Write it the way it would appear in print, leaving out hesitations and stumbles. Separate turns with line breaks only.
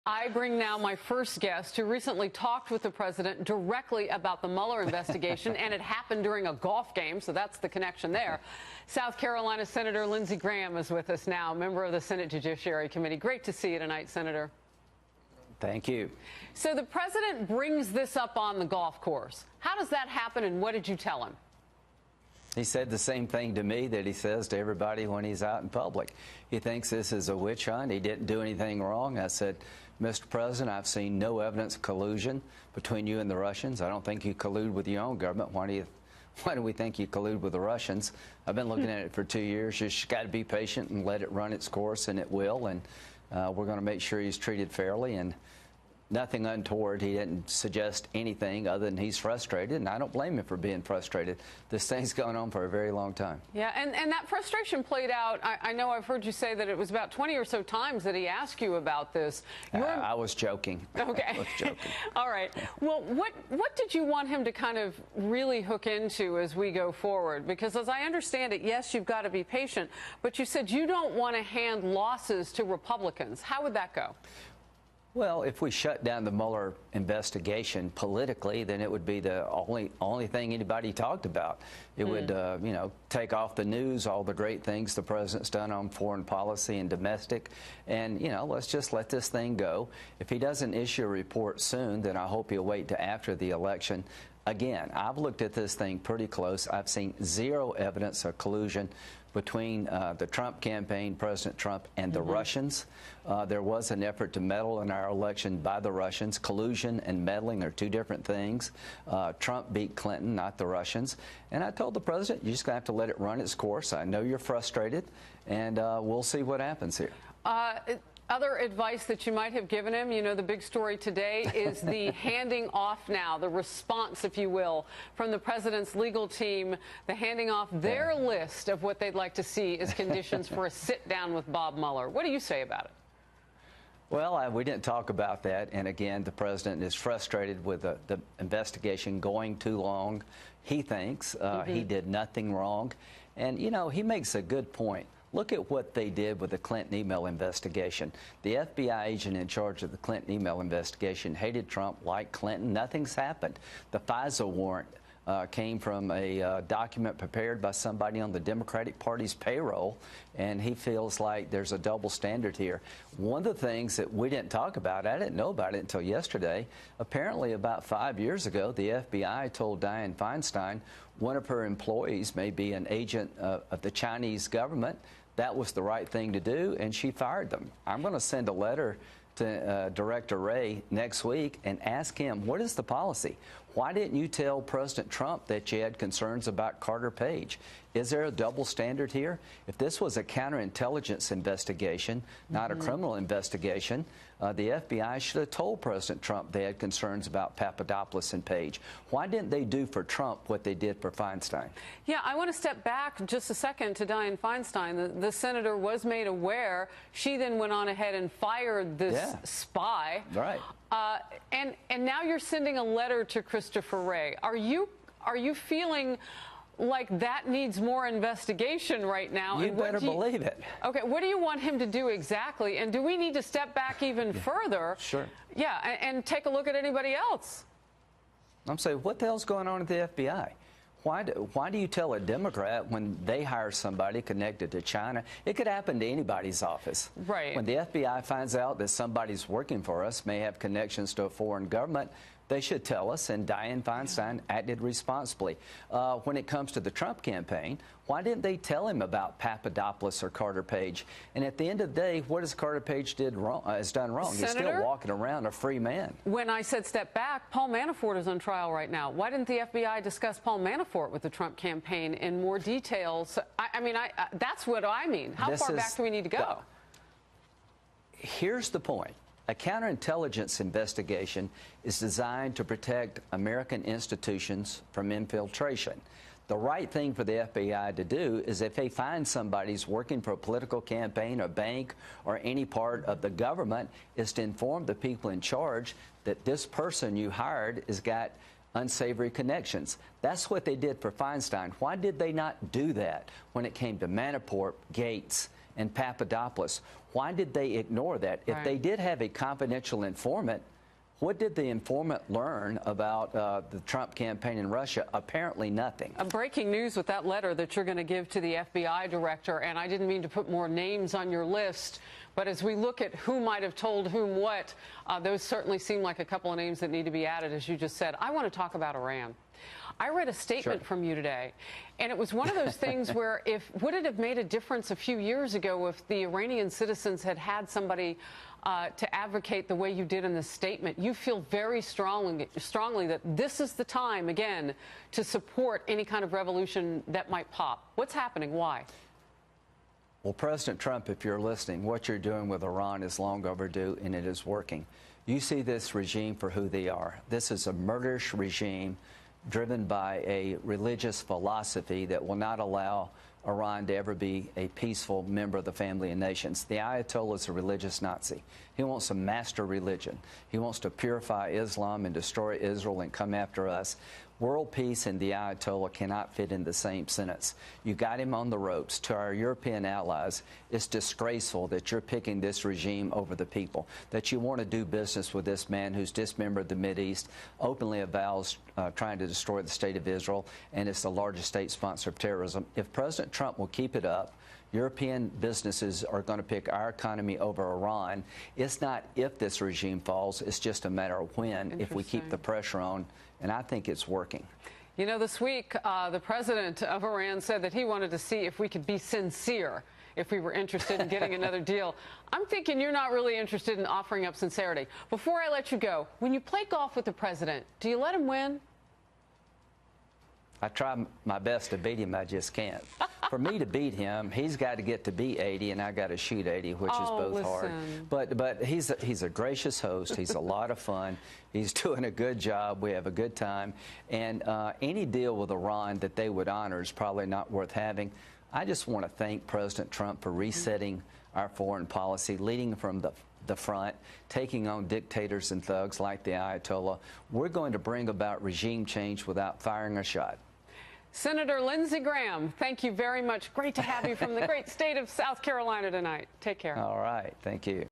I bring now my first guest who recently talked with the president directly about the Mueller investigation, and it happened during a golf game, so that's the connection there. South Carolina Senator Lindsey Graham is with us now, member of the Senate Judiciary Committee. Great to see you tonight, Senator.
Thank you.
So the president brings this up on the golf course. How does that happen, and what did you tell him?
He said the same thing to me that he says to everybody when he's out in public. He thinks this is a witch hunt. He didn't do anything wrong. I said, Mr. President, I've seen no evidence of collusion between you and the Russians. I don't think you collude with your own government. Why do we think you collude with the Russians? I've been looking at it for 2 years. You just got to be patient and let it run its course, and it will. And we're going to make sure he's treated fairly. And nothing untoward. He didn't suggest anything other than he's frustrated, and I don't blame him for being frustrated. This thing's going on for a very long time.
Yeah, and that frustration played out. I know I've heard you say that it was about 20 or so times that he asked you about this.
I was joking.
Okay.
I was joking.
All right. Well, what did you want him to kind of really hook into as we go forward? Because as I understand it, yes, you've got to be patient, but you said you don't want to hand losses to Republicans. How would that go?
Well, if we shut down the Mueller investigation politically, then it would be the only thing anybody talked about. It would, take off the news all the great things the president's done on foreign policy and domestic. And, let's just let this thing go. If he doesn't issue a report soon, then I hope he'll wait to after the election. Again, I've looked at this thing pretty close. I've seen zero evidence of collusion between the Trump campaign, President Trump, and the Russians. There was an effort to meddle in our election by the Russians. Collusion and meddling are two different things. Trump beat Clinton, not the Russians. And I told the president, you're just going to have to let it run its course. I know you're frustrated, and we'll see what happens here.
Other advice that you might have given him, the big story today is the handing off now, the response, if you will, from the president's legal team, the handing off their list of what they'd like to see as conditions for a sit-down with Bob Mueller. What do you say about it?
Well, we didn't talk about that. And again, the president is frustrated with the investigation going too long. He thinks he did nothing wrong. And, he makes a good point. Look at what they did with the Clinton email investigation. The FBI agent in charge of the Clinton email investigation hated Trump, liked Clinton. Nothing's happened. The FISA warrant came from a document prepared by somebody on the Democratic Party's payroll, and he feels like there's a double standard here. One of the things that we didn't talk about, I didn't know about it until yesterday, apparently about 5 years ago, the FBI told Dianne Feinstein one of her employees may be an agent of the Chinese government. That was the right thing to do, and she fired them. I'm going to send a letter to Director Wray next week and ask him, what is the policy? Why didn't you tell President Trump that you had concerns about Carter Page? Is there a double standard here? If this was a counterintelligence investigation, not a criminal investigation, the FBI should have told President Trump they had concerns about Papadopoulos and Page. Why didn't they do for Trump what they did for Feinstein?
Yeah, I want to step back just a second to Dianne Feinstein. The senator was made aware. She then went on ahead and fired this spy.
Right.
And now you're sending a letter to Christopher Wray. Are you feeling like that needs more investigation right now?
You better believe it.
Okay, what do you want him to do exactly? And do we need to step back even further?
Sure.
Yeah, and take a look at anybody else?
I'm saying, what the hell's going on at the FBI? Why do you tell a Democrat when they hire somebody connected to China? It could happen to anybody's office.
Right.
When the FBI finds out that somebody's working for us, may have connections to a foreign government, they should tell us, and Dianne Feinstein acted responsibly. When it comes to the Trump campaign, why didn't they tell him about Papadopoulos or Carter Page? And at the end of the day, what has Carter Page done wrong?
Senator,
he's still walking around a free man.
When I said step back, Paul Manafort is on trial right now. Why didn't the FBI discuss Paul Manafort with the Trump campaign in more details? That's what I mean. How far back do we need to go?
Here's the point. A counterintelligence investigation is designed to protect American institutions from infiltration. The right thing for the FBI to do is if they find somebody's working for a political campaign, a bank, or any part of the government, is to inform the people in charge that this person you hired has got unsavory connections. That's what they did for Feinstein. Why did they not do that when it came to Manafort, Gates, and Papadopoulos. Why did they ignore that? If they did have a confidential informant, what did the informant learn about the Trump campaign in Russia? Apparently nothing.
Breaking news with that letter that you're going to give to the FBI director, and I didn't mean to put more names on your list, but as we look at who might have told whom what, those certainly seem like a couple of names that need to be added, as you just said. I want to talk about Iran. I read a statement from you today, and it was one of those things where would it have made a difference a few years ago if the Iranian citizens had had somebody to advocate the way you did in this statement? You feel very strongly that this is the time, again, to support any kind of revolution that might pop. What's happening? Why?
Well, President Trump, if you're listening, what you're doing with Iran is long overdue, and it is working. You see this regime for who they are. This is a murderous regime driven by a religious philosophy that will not allow Iran to ever be a peaceful member of the family of nations. The Ayatollah is a religious Nazi. He wants to master religion. He wants to purify Islam and destroy Israel and come after us. World peace and the Ayatollah cannot fit in the same sentence. You got him on the ropes. To our European allies, it's disgraceful that you're picking this regime over the people, that you want to do business with this man who's dismembered the Mideast, openly avows trying to destroy the state of Israel, and is the largest state sponsor of terrorism. If President Trump will keep it up, European businesses are going to pick our economy over Iran. It's not if this regime falls, it's just a matter of when, if we keep the pressure on, and I think it's working.
You know, this week, the president of Iran said that he wanted to see if we could be sincere, if we were interested in getting another deal. I'm thinking you're not really interested in offering up sincerity. Before I let you go, when you play golf with the president, do you let him win?
I try my best to beat him, I just can't. For me to beat him, he's got to get to be 80, and I got to shoot 80, which is both hard. But he's a gracious host. He's a lot of fun. He's doing a good job. We have a good time. And any deal with Iran that they would honor is probably not worth having. I just want to thank President Trump for resetting our foreign policy, leading from the front, taking on dictators and thugs like the Ayatollah. We're going to bring about regime change without firing a shot.
Senator Lindsey Graham, thank you very much. Great to have you from the great state of South Carolina tonight. Take care.
All right. Thank you.